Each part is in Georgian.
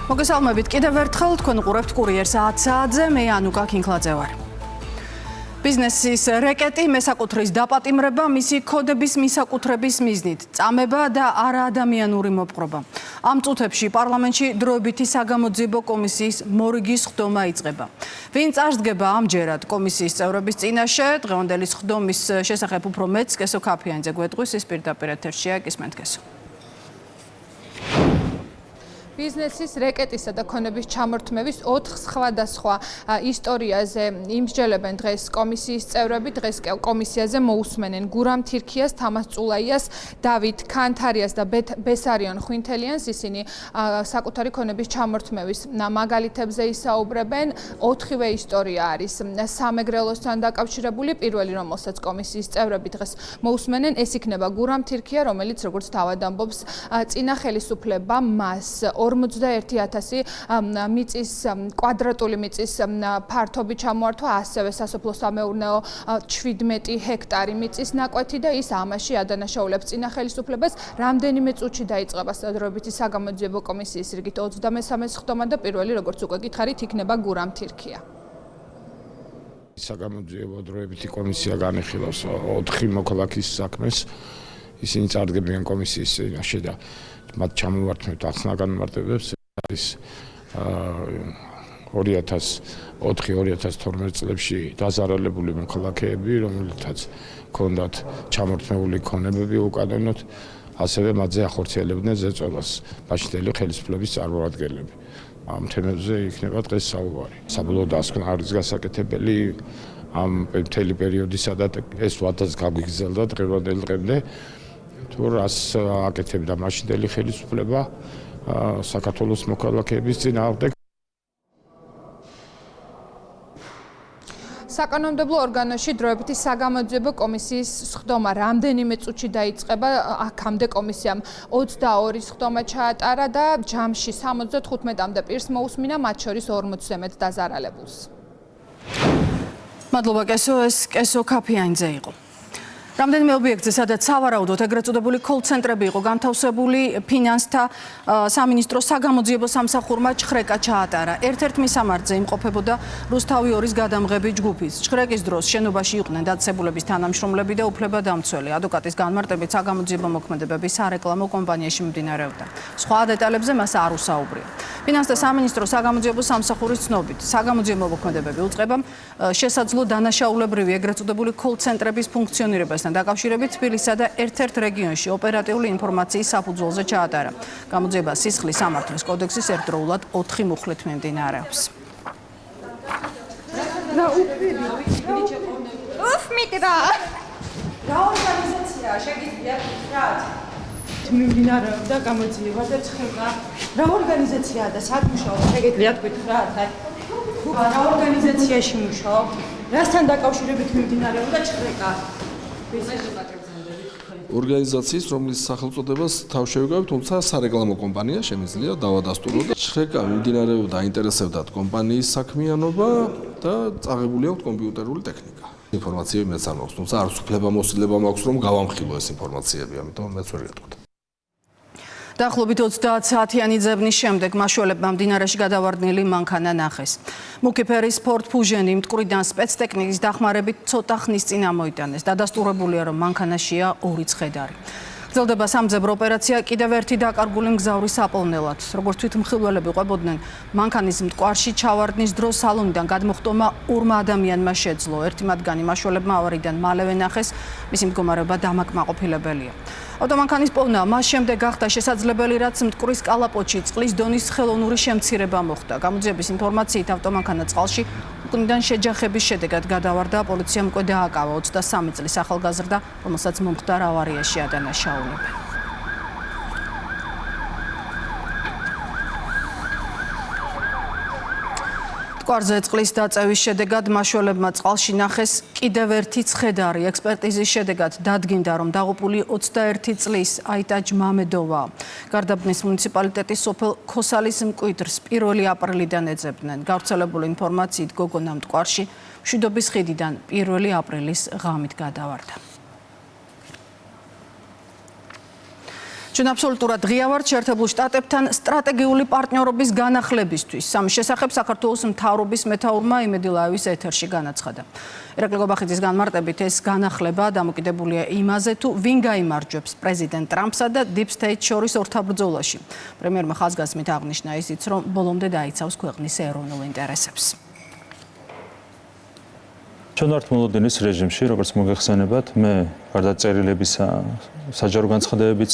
მოგესალმებით კიდევ ერთხელ თქვენ უყურებთ კურიერს 10 საათზე მე ანუკა კინკლაძე ვარ. ბიზნესის რეკეტი მესაკუთრის დაპატიმრება მისი კოდების მისაკუთრების მიზნით, წამება და არაადამიანური მოპყრობა. ამ წუთებში პარლამენტში დროებითი საგამოძიებო კომისიის მორიგის ხდომა იწყება. ვინ წარსდგება ამჯერად კომისიის წევრების წინაშე, დღევანდელი ხდომის შესახებ უფრო მეც კესო ქაფიანიძე გვეტყვის, ის პირდაპირ ეთერშია, გისმენთ კესო. ბიზნესის რეკეტისა და ქონების ჩამორთმევის 4 სხვადასხვა ისტორიაზე იმსჯელებენ დღეს კომისიის წევრები, დღეს კომისიაზე მოусმენენ გურამ თირქიას, თამას წულაიას, დავით ქანთარიას და ბესარიონ ხვინთელიანს. ისინი საკუთარი ქონების ჩამორთმევის მაგალითებზე ისაუბრებენ. 4-ვე ისტორია არის სამეგრელოსთან დაკავშირებული. პირველი, რომელსაც კომისიის წევრები დღეს მოусმენენ, ეს იქნება გურამ თირქია, რომელიც როგორც თავად ამბობს, წინა ხელისუფლება მას 41,000 მიწის კვადრატული მიწის ფართობი ჩამოართვა, ასევე სასოფლო-სამეურნეო 17 ჰექტარი მიწის ნაკვეთი და ის ამაში ადანაშაულებს წინა ხელისუფლებას. რამდენიმე წუთში დაიწყება დროებითი საგამოძიებო კომისიის რიგით 23-ე ხდომა და პირველი, როგორც უკვე გითხარით, იქნება გურამ თირქია. საგამოძიებო დროებითი კომისია განიხილავს 4 მოქალაქის საქმეს. ისინი წარდგებიან კომისიის წინაშე და მათ ჩამოვართმევთ ახსნა-განმარტებებს. არის 2004-2012 წლებში დაზარალებული მოქალაქეები, რომელთაც ჰქონდათ ჩამორთმეული ქონებები უკანონოდ, ასევე მათზე ახორციელებდნენ ზეწოლას მაშინდელი ხელისუფლების წარმომადგენლები. ამ თემებზე იქნება დღეს საუბარი. საბოლოო დასკვნა არის გასაკეთებელი ამ მთელი პერიოდისა და ეს ვადაც გაგვიგზელდა დღევანდელ დღემდე. თუ რას აკეთებდა მაშინდელი ხელისუფლება საქართველოს მოქალაქეების წინააღმდეგ. საკანონმდებლო ორგანოში დროებითი საგამოძიებო კომისიის ხდომა რამდენიმე წუთში დაიწყება. აქამდე კომისიამ 22 ხდომა ჩაატარა და ჯამში 75-მდე პირს მოусმინა, მათ შორის 40-ზე მეტ დაზარალებულს. მადლობა კესო, ეს კესო ქაფიანიძე იყო. რამდენიმე ობიექტზე, სადაც სავარაუდოდ ეგრეთ წოდებული კოლ-ცენტრები იყო განთავსებული, ფინანსთა სამინისტროს საგამოძიებო სამსახურმა ჩხრეკა ჩაატარა. ერთ-ერთ მისამართზე იმყოფებოდა რუსთავი 2-ის გადამღები ჯგუფის. ჩხრეკის დროს შენობაში იყვნენ დაწესებულების თანამშრომლები და უფლებადამცველი. ადვოკატის განმარტებით საგამოძიებო მოქმედებები სარეკლამო კომპანიაში მიმდინარეობდა. სხვა დეტალებზე მას არ უსაუბრია. ფინანსთა სამინისტროს საგამოძიებო სამსახურის ცნობით, საგამოძიებო მოქმედებები უწყება შესაძლო დანაშაულებრივი ეგრეთ წოდებული კოლ-ცენტრების ფუნქციონირებას დაკავშირებით თბილისსა და ერთ-ერთ რეგიონში ოპერატიული ინფორმაციის საფუძველზე ჩაატარა. გამოძიება სისხლის სამართლის კოდექსის ერთდროულად 4 მუხლით მიმდინარეობს. რა ორგანიზაცია შეგიძლიათ გითხრათ? მიმდინარეობდა გამოძიება და ცხება. რა ორგანიზაციაა და სად მუშაობს? შეგიძლიათ გითხრათ? რა ორგანიზაციაში მუშაობ? რასთან დაკავშირებით მიმდინარეობდა ცხება? ორგანიზაციის, რომლის სახელწოდებას თავ შევიკავებთ, თუმცა სარეკლამო კომპანია შემიძლია დავადასტურო და ხრეკა მიმდინარეობდა, აინტერესებდათ კომპანიის საქმიანობა და წაღებული აქვთ კომპიუტერული ტექნიკა. ინფორმაციები მეც არ მაქვს, თუმცა არც უფლება მაქვს, რომ გავამხილო ეს ინფორმაციები, ამიტომ მეც ვერ გეტყვით. დაახლოებით 30 საათიანი ძებნის შემდეგ მაშველებმა მდინარეში გადავარდნილი მანქანა ნახეს. მუქი ფერის სპორტ ფუჟენი მტკვრიდან სპეცტექნიკის დახმარებით ცოტა ხნის წინ ამოიტანეს. დადასტურებულია, რომ მანქანაშია 2 ცხედარი. გრძელდება სამძებრო ოპერაცია კიდევ ერთი დაკარგული მგზავრის საპოვნელად. როგორც თვითმხილველები ყვებოდნენ, მანქანის მტკვარში ჩავარდნის დროს სალონიდან გადმოხტომა 2 ადამიანმა შეძლო. ერთი მათგანი მაშველებმა ავარიდან მალევე ნახეს, მისი მდგომარეობა დამაკმაყოფილებელია. ავტომანქანის პოვნა მას შემდეგ გახდა შესაძლებელი, რაც მტკვრის კალაპოტში წყლის დონის ხელოვნური შემცირება მოხდა. გამოძიების ინფორმაციით ავტომანქანა წყალში უკნიდან შეჯახების შედეგად გადავარდა. პოლიციამ უკვე დააკავა 23 წლის ახალგაზრდა, რომელსაც მომხდარ ავარიაში ადანაშაულებენ. მტკვარზე წყლის დაწევის შედეგად მაშველებმა წყალში ნახეს კიდევ ერთი ცხედარი. ექსპერტიზის შედეგად დადგინდა, რომ დაღუპული 21 წლის აიტაჯ მამედოვა. გარდაბნის მუნიციპალიტეტის სოფელ ქოსალის მკვიდრს 1 აპრილიდან ეძებდნენ. გავრცელებული ინფორმაციით გოგონა მტკვარში მშვიდობის ხიდიდან 1 აპრილის ღამით გადავარდა. ჩვენ აბსოლუტურად ღია ვართ შეერთებულ შტატებთან სტრატეგიული პარტნიორობის განახლებისთვის. სამის შესახებ საქართველოს მთავრობის მეთაურმა იმედი ლაევის ეთერში განაცხადა. ირაკლი გობახიძის განმარტებით ეს განახლება დამოკიდებულია იმაზე, თუ ვინ გაიმარჯვებს პრეზიდენტ ტრამპსა და Deep State შორის ორთაბრძოლაში. პრემიერმა ხაზგასმით აღნიშნა ისიც, რომ ბოლომდე დაიცავს ქვეყნის ეროვნულ ინტერესებს. ჩვენ ვართ მოლოდინის რეჟიმში, როგორც მოგეხსენებათ, მე გარდა წერილებისა საჯარო განცხადებებიც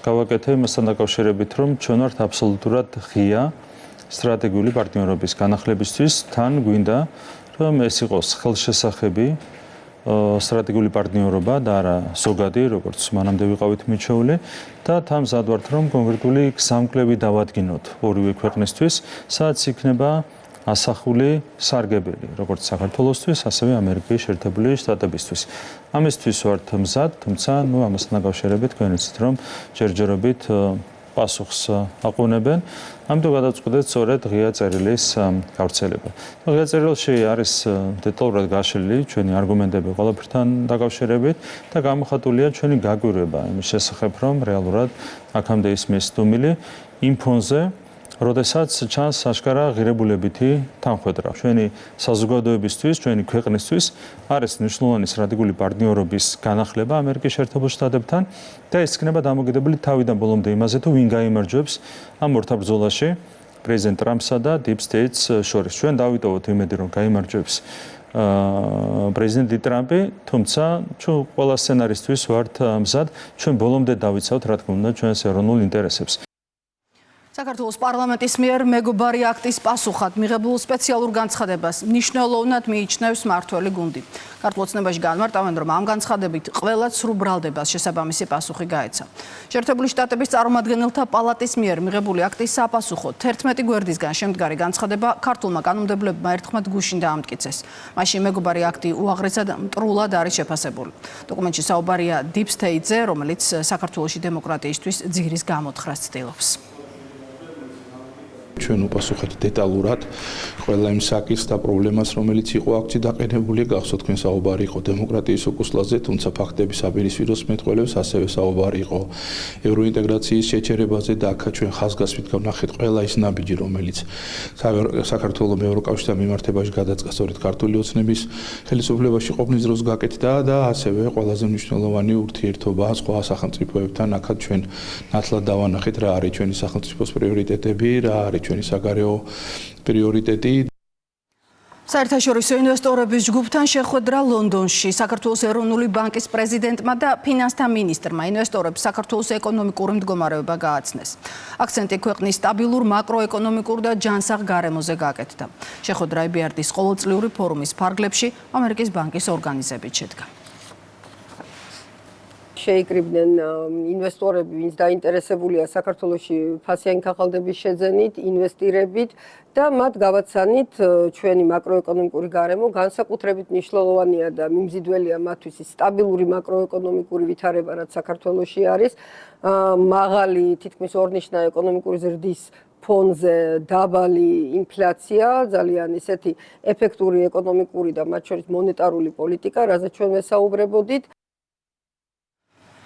გავაკეთე იმასთან დაკავშირებით, რომ ჩვენ ვართ აბსოლუტურად ღია სტრატეგიული პარტნიორობის განახლებისთვის, თან გვინდა რომ ეს იყოს ხელშესახები სტრატეგიული პარტნიორობა და არა ზოგადი, როგორც მანამდე ვიყავით მიჩეული და თან მზად ვართ, რომ კონკრეტული გზამკვლევი დავადგინოთ ორივე ქვეყნისთვის, სადაც იქნება ასახული სარგებელი, როგორც საქართველოსთვის, ასევე ამერიკის შეერთებული შტატებისთვის. ამისთვის ვართ მზად, თუმცა ამასთან დაკავშირებით თქვენ იცით, რომ ჯერჯერობით პასუხს აყუნებენ. ამიტომ გადავწყვეტეთ სწორედ ღია წერილის გავრცელება. ღია წერილში არის დეტალურად გაშლილი ჩვენი არგუმენტები ყველაფერთან დაკავშირებით და გამოხატულია ჩვენი გაგვირება იმის შესახებ, რომ რეალურად აქამდე ისმის სტუმილი იმ ფონზე როდესაც ჩანს აშკარა ღირებულებითი თანხმედრა. ჩვენი საზოგადოებისთვის, ჩვენი ქვეყნისთვის არის მნიშვნელოვანი სტრატეგიული პარტნიორობის განახლება ამერიკის შეერთებულ შტატებთან და ეს იქნება დამოკიდებული თავიდან ბოლომდე იმაზე, თუ ვინ გაიმარჯვებს ამ ორთაბრძოლაში პრეზიდენტ ტრამპსა და Deep State-ს შორის. ჩვენ დავიტოვოთ იმედი, რომ გაიმარჯვებს პრეზიდენტი ტრამპი, თუმცა ჩვენ ყველა სცენარისთვის ვართ მზად, ჩვენ ბოლომდე დავიცავთ, რა თქმა უნდა, ჩვენს ეროვნულ ინტერესებს. საქართველოს პარლამენტის მიერ მეგობარი აქტის პასუხად მიღებულ სპეციალურ განცხადებას მნიშვნელოვნად მიიჩნევს მმართველი გუნდი. ქართულ ოცნებაში განმარტავენ, რომ ამ განცხადებით ყველა სრულ ბრალდებას შესაბამისი პასუხი გაეცა. შეერთებული შტატების წარმომადგენელთა პალატის მიერ მიღებული აქტის საპასუხოდ 11 გვერდისგან შემდგარი განცხადება ქართულმა კანონმდებლებმა ერთხმად გუშინ დაამტკიცეს. მაშინ მეგობარი აქტი უაღრესად მტრულად არის შეფასებული. დოკუმენტში საუბარია Deep State-ზე, რომელიც საქართველოში დემოკრატიისთვის ძირის გამოთხრას ცდილობს. ჩვენ უპასუხეთ დეტალურად ყველა იმ საკითხს და პრობლემას, რომელიც იყო აქცი დაყენებული, გახსოვთ თქვენ საუბარი იყო დემოკრატიის უკუსლაზე, თუმცა ფაქტების აპირისპიროს მეტყველებს, ასევე საუბარი იყო ევროინტეგრაციის შეჩერებაზე და აქ ჩვენ ხაზგასმით ვნახეთ ყველა ის ნაბიჯი, რომელიც საქართველოს ევროკავშირთან მიმართებაში გადაწყდა სწორედ ქართული ოცნების ხელისუფლებაში ყოფნის დროს გაკეთდა და ასევე ყველაზე მნიშვნელოვანი ურთიერთობა სხვა სახელმწიფოებთან, აქაც ჩვენ ნათლად დავანახეთ რა არის ჩვენი სახელმწიფოს პრიორიტეტები, რა არის ჩვენი საგარეო პრიორიტეტი. საერთაშორისო ინვესტორების ჯგუფთან შეხვედრა ლონდონში. საქართველოს ეროვნული ბანკის პრეზიდენტმა და ფინანსთა მინისტრმა ინვესტორებს საქართველოს ეკონომიკური მდგომარეობა გააცნეს. აქცენტი ქვეყნის სტაბილურ მაკროეკონომიკურ და ჯანსაღ გარემოზე გაკეთდა. შეხვედრა EBRD-ის ყოველწლიური ფორუმის ფარგლებში ამერიკის ბანკის ორგანიზებით შედგა. შეიკრიბნენ ინვესტორები, ვინც დაინტერესებულია საქართველოში ფასიანი ქაღალდების შეძენით, ინვესტირებით და მათ გავაცანით ჩვენი მაკროეკონომიკური გარემო განსაკუთრებით მნიშვნელოვანია და მიმზიდველია მათთვის სტაბილური მაკროეკონომიკური ვითარება, რაც საქართველოში არის, მაღალი თითქმის ორნიშნა ეკონომიკური ზრდის ფონზე დაბალი ინფლაცია, ძალიან ისეთი ეფექტური ეკონომიკური და მათ შორის მონეტარული პოლიტიკა, რაზეც ჩვენ ვესაუბრებოდით.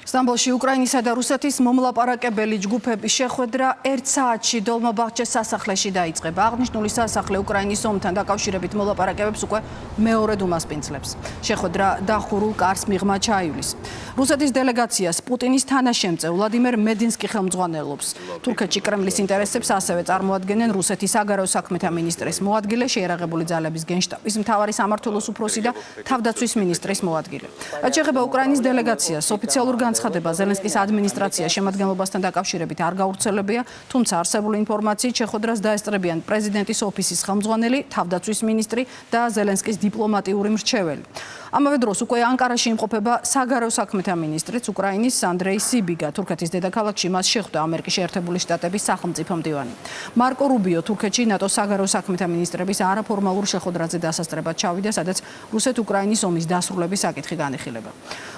სტამბოლში უკრაინისა და რუსეთის მომლაპარაკებელი ჯგუფების შეხვედრა 1 საათში დოლმაბაღჩეს სასახლეში დაიწყება. აღნიშნული სასახლე უკრაინის ომთან დაკავშირებით მოლაპარაკებებს უკვე მეორედ უმასპინძლებს. შეხვედრა დახურულ კარს მიღმა ჩაივლის. რუსეთის დელეგაციას პუტინის თანაშემწე ვლადიმერ მედინსკი ხელმძღვანელობს. თურქეთში კრემლის ინტერესებს ასევე წარმოადგენენ რუსეთის საგარეო საქმეთა მინისტრის მოადგილე, შეიარაღებული ძალების გენშტაბის მთავარი სამმართველოს უფროსი და თავდაცვის მინისტრის მოადგილე. რაც შეეხება უკრაინის დელეგაციას, ოფიციალურ განცხადება ზელენსკის ადმინისტრაციის შემადგენლობასთან დაკავშირებით არ გავრცელებია, თუმცა არსებული ინფორმაციით შეხვედრას დაესწრებიან პრეზიდენტის ოფისის ხელმძღვანელი, თავდაცვის მინისტრი და ზელენსკის დიპლომატიური მრჩეველი. ამავე დროს უკვე ანკარაში იმყოფება საგარეო საქმეთა მინისტრიც უკრაინის ანდრეი სიბიგა. თურქეთის დედაქალაქში მას შეხვდა ამერიკის შეერთებული შტატების სახელმწიფო მდივანი. მარკო რუბიო თურქეთში ნატოს საგარეო საქმეთა მინისტრების არაფორმალურ შეხვედრაზე დასასწრებად ჩავიდა, სადაც რუსეთ-უკრაინის ომის დასრულების საკითხი განიხილება.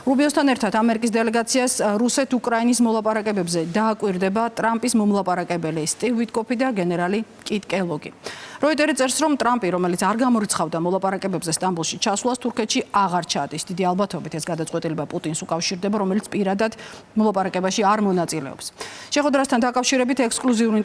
რუბიოსთან ერთად ამერიკის დელეგაციას რუსეთ-უკრაინის მოლაპარაკებებზე დააკვირდება ტრამპის მომლაპარაკებელი სტივ ვიტკოფი და გენერალი კიტ კელოგი. როიტერი წერს, რომ ტრამპი, რომელიც არ გამორიცხავდა მოლაპარაკებებზე სტამბოლში ჩასვლას, თურქეთში აღარ ჩადის. დიდი ალბათობით ეს გადაწყვეტილება პუტინს უკავშირდება, რომელიც პირადად მოლაპარაკებაში არ მონაწილეობს. შეხვედრასთან დაკავშირებით ექსკლუზიური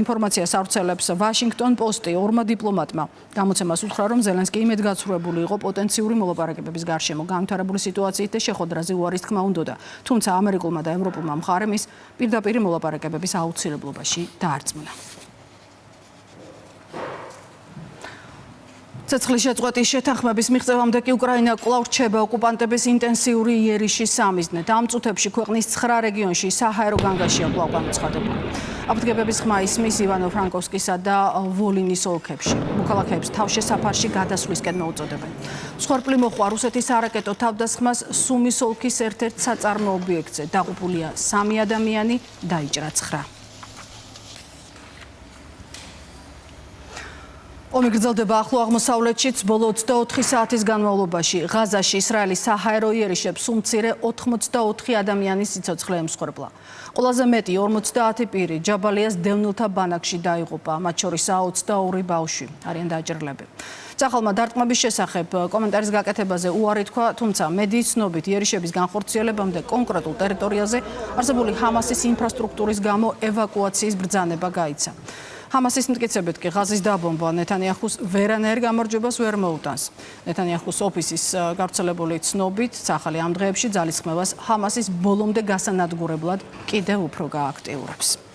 ინფორმაციას ავრცელებს Washington Post-ი. ორმა დიპლომატმა გამოცემას უთხრა, რომ ზელენსკი იმედგაცრუებული იყო პოტენციური მოლაპარაკებების გარშემო განვითარებული სიტუაციით და შეხვედრაზე უარის თქმა უნდოდა. თუმცა ამერიკულმა და ევროპულმა მხარემ ის პირდაპირ მოლაპარაკებების აუცილებლობაში დაარწმუნა. ცეცხლის შეწყვეტის შეთანხმების მიღწევამდე კი უკრაინა კვლავ რჩება ოკუპანტების ინტენსიური იერიშის სამიზნედ. ამ წუთებში ქვეყნის 9 რეგიონში საჰაერო განგაშია კვლავ გამოცხადებული. აფრთხებების ხმა ისმის ივანო-ფრანკოვსკისა და ვოლინის ოლქებში. მოქალაქეებს თავშესაფარში გადასვლისკენ მოუწოდებენ. მსხვერპლი მოხვა რუსეთის არაკეტო თავდასხმას სუმის ოლქის ერთ-ერთ საწარმო ობიექტზე. დაღუპულია 3 ადამიანი, დაიჭრა 9. ომი გრძელდება ახლო აღმოსავლეთშიც ბოლო 24 საათის განმავლობაში. ღაზაში ისრაელის საჰაერო იერიშებს უმცირე 84 ადამიანის სიცოცხლე ემსხვერპლა. ყველაზე მეტი 50 პირი ჯაბალიას დევნილთა ბანაკში დაიღუპა, მათ შორისაა 22 ბავშვი, არიან დაჭრილები. სახალმა დარტყმების შესახებ კომენტარის გაკეთებაზე უარი თქვა, თუმცა მედიის ცნობით იერიშების განხორციელებამდე კონკრეტულ ტერიტორიაზე არსებული ჰამასის ინფრასტრუქტურის გამო ევაკუაციის ბრძანება გაიცა. ჰამასის მტკიცებით კი ღაზის დაბომბვა ნეთანიაჰუს ვერანაირ გამარჯვებას ვერ მოუტანს. ნეთანიაჰუს ოფისის გავრცელებული ცნობით, ახალი ამ დღეებში ძალისხმევას ჰამასის ბოლომდე გასანადგურებლად კიდევ უფრო გააქტიურებს.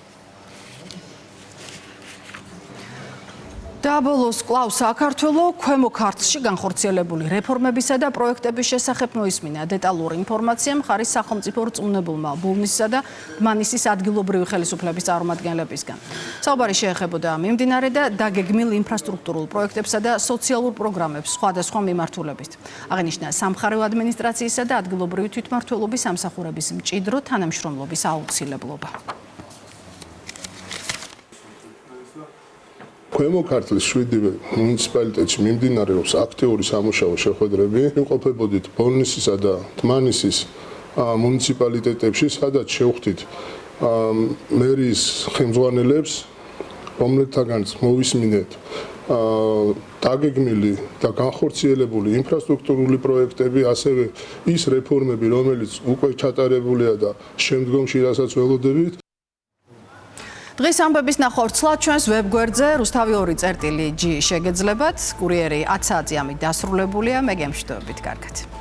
დაბოლოს კვლავ საქართველოს ქვემო ქართლში განხორციელებული რეფორმებისა და პროექტების შესახებ მოისმინა დეტალური ინფორმაცია მხარის სახელმწიფო რწმუნებულმა ბოლნისისა და დმანისის ადგილობრივი ხელისუფლების წარმომადგენლებისგან. საუბარი შეეხებოდა მიმდინარე და დაგეგმილ ინფრასტრუქტურულ პროექტებსა და სოციალურ პროგრამებს სხვადასხვა მიმართულებით. აღინიშნა სამხარეო ადმინისტრაციისა და ადგილობრივი თვითმმართველობის სამსახურების მჭიდრო თანამშრომლობის აუცილებლობა. ქვემო ქართლის 7 მუნიციპალიტეტში მიმდინარეობს აქტიური სამუშაო შეხვედრები. იმყოფებოდით ბოლნისისა და დმანისის მუნიციპალიტეტებში, სადაც შევხვდით მერიის ხელმძღვანელებს, რომლებთაგანაც მოვისმინეთ დაგეგმილი და განხორციელებული ინფრასტრუქტურული პროექტები, ასევე ის რეფორმები, რომელიც უკვე ჩატარებულია და შემდგომში რასაც ველოდებით. დღეს ამბების ნახევარცლად ჩვენს ვებგვერდზე rustavi2.gi შეგეძლებათ. კურიერი 10 საათზე ამით დასრულებულია. მე გემშვიდობებით, კარგად.